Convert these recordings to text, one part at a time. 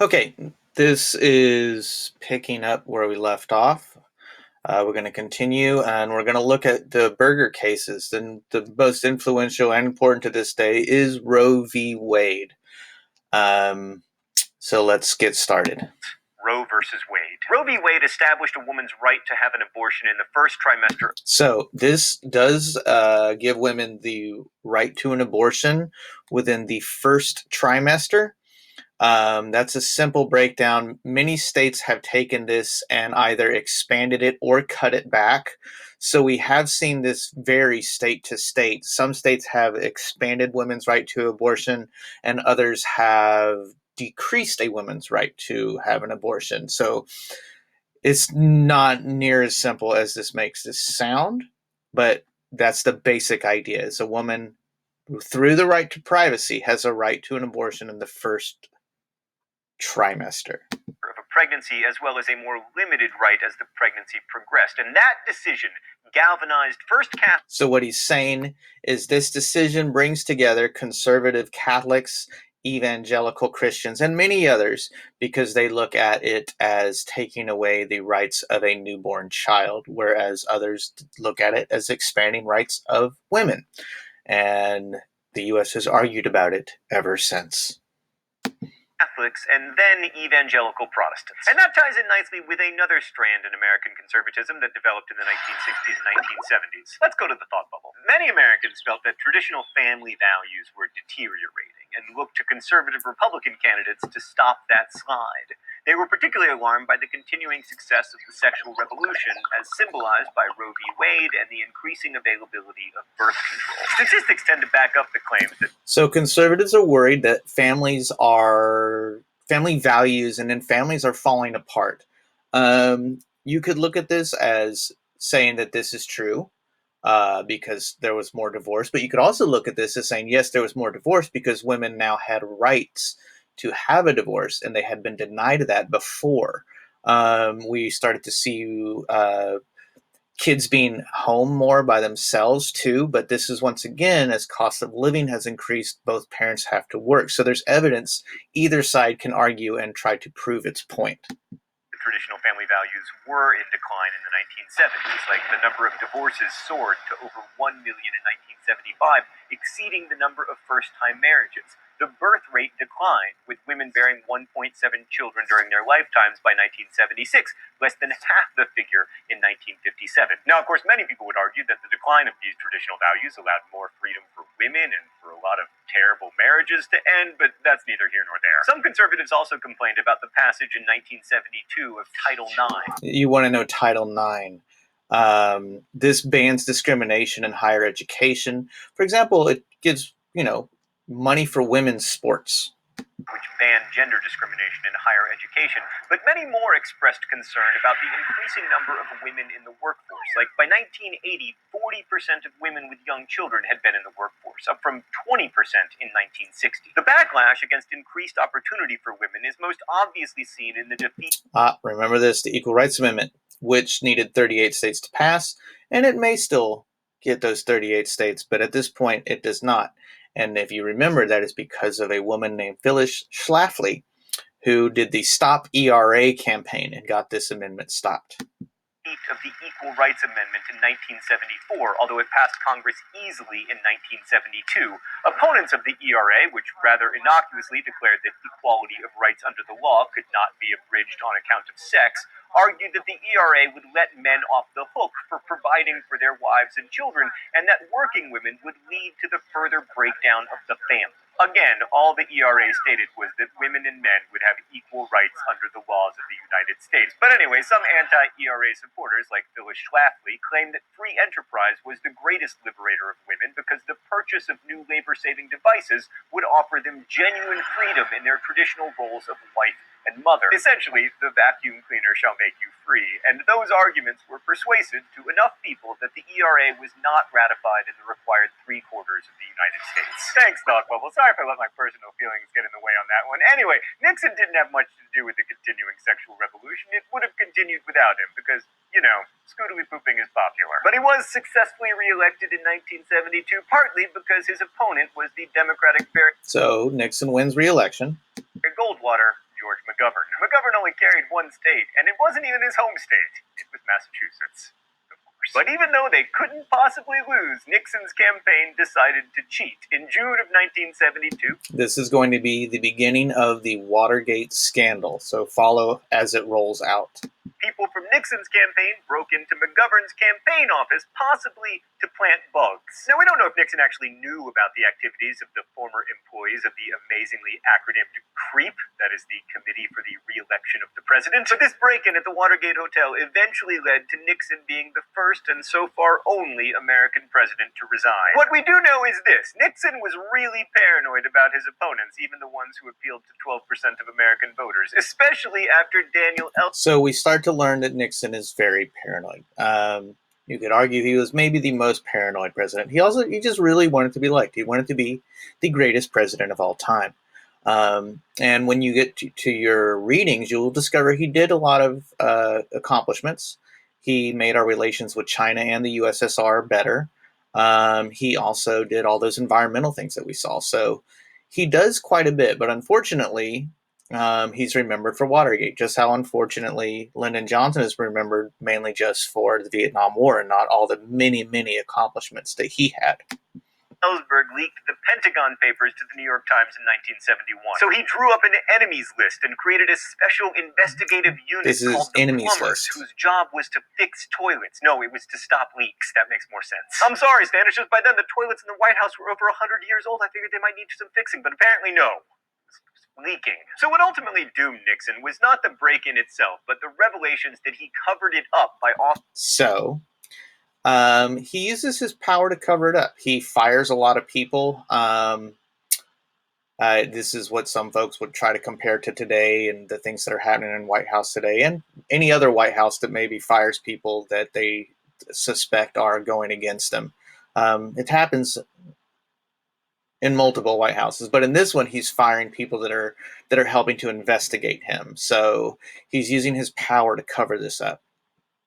Okay, this is picking up where we left off. We're going to continue and we're going to look at the burger cases. And the most influential and important to this day is Roe v. Wade. Um, so let's get started. Roe versus Wade. Roe v. Wade established a woman's right to have an abortion in the first trimester. So this does give women the right to an abortion within the first trimester. That's a simple breakdown. Many states have taken this and either expanded it or cut it back. So we have seen this vary state to state. Some states have expanded women's right to abortion, and others have decreased a woman's right to have an abortion. So it's not near as simple as this makes this sound, but that's the basic idea. Is a woman, through the right to privacy, has a right to an abortion in the first trimester of a pregnancy, as well as a more limited right as the pregnancy progressed. And that decision galvanized first Catholics. So what he's saying is this decision brings together conservative Catholics, evangelical Christians, and many others because they look at it as taking away the rights of a newborn child, whereas others look at it as expanding rights of women. And the U.S. has argued about it ever since. Catholics, and then evangelical Protestants. And that ties in nicely with another strand in American conservatism that developed in the 1960s and 1970s. Let's go to the thought bubble. Many Americans felt that traditional family values were deteriorating and looked to conservative Republican candidates to stop that slide. They were particularly alarmed by the continuing success of the sexual revolution as symbolized by Roe v. Wade and the increasing availability of birth control. Statistics tend to back up the claims that... So conservatives are worried that family values and families are falling apart. You could look at this as saying that this is true because there was more divorce, but you could also look at this as saying, yes, there was more divorce because women now had rights to have a divorce, and they had been denied that before. We started to see kids being home more by themselves too, but this is once again, as cost of living has increased, both parents have to work. So there's evidence either side can argue and try to prove its point. Traditional family values were in decline in the 1970s. Like, the number of divorces soared to over 1 million in 1975, exceeding the number of first-time marriages. The birth rate declined, with women bearing 1.7 children during their lifetimes by 1976, less than half the figure in 1957. Now, of course, many people would argue that the decline of these traditional values allowed more freedom for women and for a lot of terrible marriages to end, but that's neither here nor there. Some conservatives also complained about the passage in 1972 of Title IX. You want to know Title IX. This bans discrimination in higher education. For example, it gives, money for women's sports, which banned gender discrimination in higher education, but many more expressed concern about the increasing number of women in the workforce. Like, by 1980, 40% of women with young children had been in the workforce, up from 20% in 1960. The backlash against increased opportunity for women is most obviously seen in the defeat. Remember this, the Equal Rights Amendment, which needed 38 states to pass, and it may still get those 38 states, but at this point it does not. And if you remember, that is because of a woman named Phyllis Schlafly, who did the Stop ERA campaign and got this amendment stopped. Of the Equal Rights Amendment in 1974, although it passed Congress easily in 1972. Opponents of the ERA, which rather innocuously declared that equality of rights under the law could not be abridged on account of sex, argued that the ERA would let men off the hook for providing for their wives and children, and that working women would lead to the further breakdown of the family. Again, all the ERA stated was that women and men would have equal rights under the laws of the United States. But anyway, some anti-ERA supporters, like Phyllis Schlafly, claim that free enterprise was the greatest liberator of women because the purchase of new labor-saving devices would offer them genuine freedom in their traditional roles of wife and mother. Essentially, the vacuum cleaner shall make you free, and those arguments were persuasive to enough people that the ERA was not ratified in the required 3/4 of the United States. Thanks, Thought Bubble. Sorry if I let my personal feelings get in the way on that one. Anyway, Nixon didn't have much to do with the continuing sexual revolution. It would have continued without him, because, scootily pooping is popular. But he was successfully reelected in 1972, partly because his opponent was the Democratic Barry So Nixon wins re-election. Goldwater, George McGovern. McGovern only carried one state, and it wasn't even his home state. It was Massachusetts. But even though they couldn't possibly lose, Nixon's campaign decided to cheat. In June of 1972, this is going to be the beginning of the Watergate scandal, so follow as it rolls out. People from Nixon's campaign broke into McGovern's campaign office, possibly to plant bugs. Now, we don't know if Nixon actually knew about the activities of the former employees of the amazingly acronymed CREEP, that is the Committee for the Re-election of the President. But this break-in at the Watergate Hotel eventually led to Nixon being the first and so far only American president to resign. What we do know is this: Nixon was really paranoid about his opponents, even the ones who appealed to 12% of American voters, especially after Daniel Ellsberg. So we start to learn that Nixon is very paranoid. You could argue he was maybe the most paranoid president. He just really wanted to be liked. He wanted to be the greatest president of all time. And when you get to your readings, you'll discover he did a lot of accomplishments. He made our relations with China and the USSR better. He also did all those environmental things that we saw. So he does quite a bit, but unfortunately, he's remembered for Watergate, just how unfortunately Lyndon Johnson is remembered mainly just for the Vietnam War and not all the many, many accomplishments that he had. Ellsberg leaked the Pentagon Papers to the New York Times in 1971. So he drew up an enemies list and created a special investigative unit called the Plumbers, whose job was to fix toilets. No, it was to stop leaks. That makes more sense. I'm sorry, Stan, it's just by then the toilets in the White House were over 100 years old. I figured they might need some fixing, but apparently no. Leaking. So what ultimately doomed Nixon was not the break-in itself, but the revelations that he covered it up by he uses his power to cover it up. He fires a lot of people. This is what some folks would try to compare to today and the things that are happening in White House today and any other White House that maybe fires people that they suspect are going against them. It happens in multiple White Houses, but in this one, he's firing people that are helping to investigate him. So he's using his power to cover this up.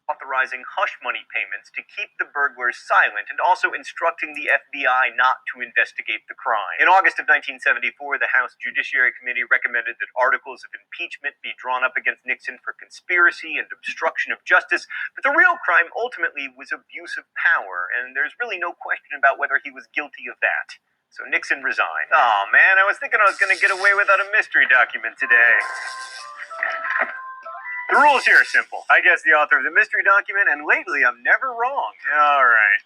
Authorizing hush money payments to keep the burglars silent and also instructing the FBI not to investigate the crime. In August of 1974, the House Judiciary Committee recommended that articles of impeachment be drawn up against Nixon for conspiracy and obstruction of justice, but the real crime ultimately was abuse of power, and there's really no question about whether he was guilty of that. So Nixon resigned. Oh man, I was thinking I was going to get away without a mystery document today. The rules here are simple. I guess the author of the mystery document, and lately I'm never wrong. All right.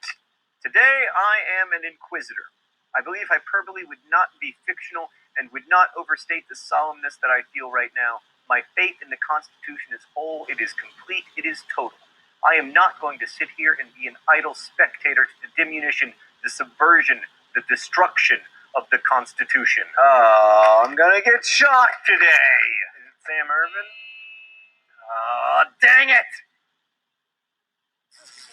Today I am an inquisitor. I believe hyperbole would not be fictional and would not overstate the solemnness that I feel right now. My faith in the Constitution is whole, it is complete, it is total. I am not going to sit here and be an idle spectator to the diminution, the subversion, the destruction of the Constitution. Oh, I'm gonna get shocked today. Is it Sam Irvin? Oh, dang it!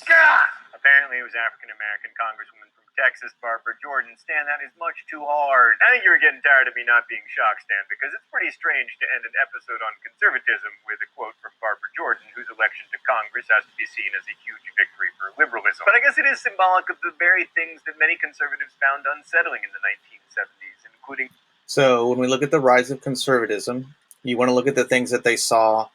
Gah! Apparently it was African-American Congresswoman from Texas, Barbara Jordan. Stan, that is much too hard. I think you were getting tired of me not being shocked, Stan, because it's pretty strange to end an episode on conservatism with a quote from Barbara Jordan, whose election to Congress has to be seen as a huge victory for liberalism. But I guess it is symbolic of the very things that many conservatives found unsettling in the 1970s, including... So when we look at the rise of conservatism, you want to look at the things that they saw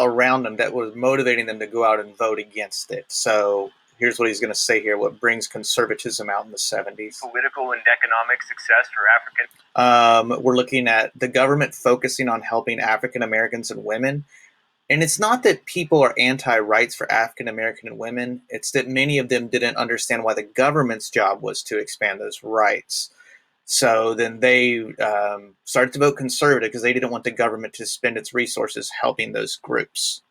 around them that was motivating them to go out and vote against it. So here's what he's going to say here, what brings conservatism out in the 70s. Political and economic success for African. We're looking at the government focusing on helping African Americans and women. And it's not that people are anti-rights for African American and women. It's that many of them didn't understand why the government's job was to expand those rights. So then they started to vote conservative because they didn't want the government to spend its resources helping those groups.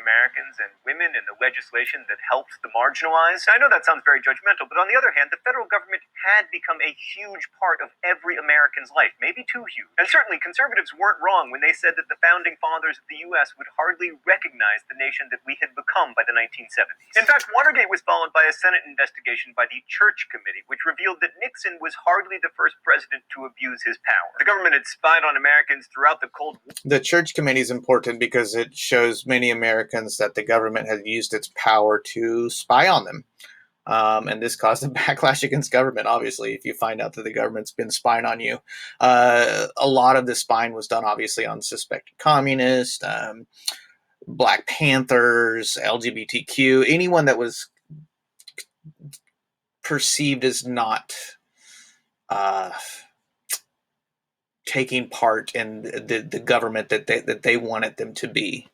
Americans and women in the legislation that helped the marginalized. I know that sounds very judgmental, but on the other hand, the federal government had become a huge part of every American's life, maybe too huge. And certainly conservatives weren't wrong when they said that the founding fathers of the U.S. would hardly recognize the nation that we had become by the 1970s. In fact, Watergate was followed by a Senate investigation by the Church Committee, which revealed that Nixon was hardly the first president to abuse his power. The government had spied on Americans throughout the Cold War. The Church Committee is important because it shows many Americans that the government has used its power to spy on them. And this caused a backlash against government. Obviously, if you find out that the government's been spying on you, a lot of the spying was done obviously on suspected communists, Black Panthers, LGBTQ, anyone that was perceived as not uh, taking part in the government that they wanted them to be.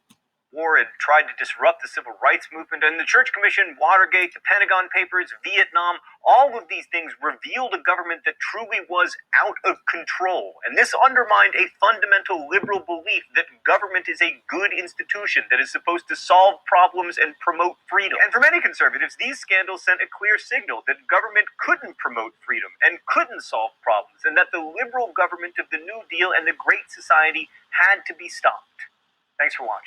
War had tried to disrupt the civil rights movement, and the Church Commission, Watergate, the Pentagon Papers, Vietnam, all of these things revealed a government that truly was out of control. And this undermined a fundamental liberal belief that government is a good institution that is supposed to solve problems and promote freedom. And for many conservatives, these scandals sent a clear signal that government couldn't promote freedom and couldn't solve problems, and that the liberal government of the New Deal and the Great Society had to be stopped. Thanks for watching.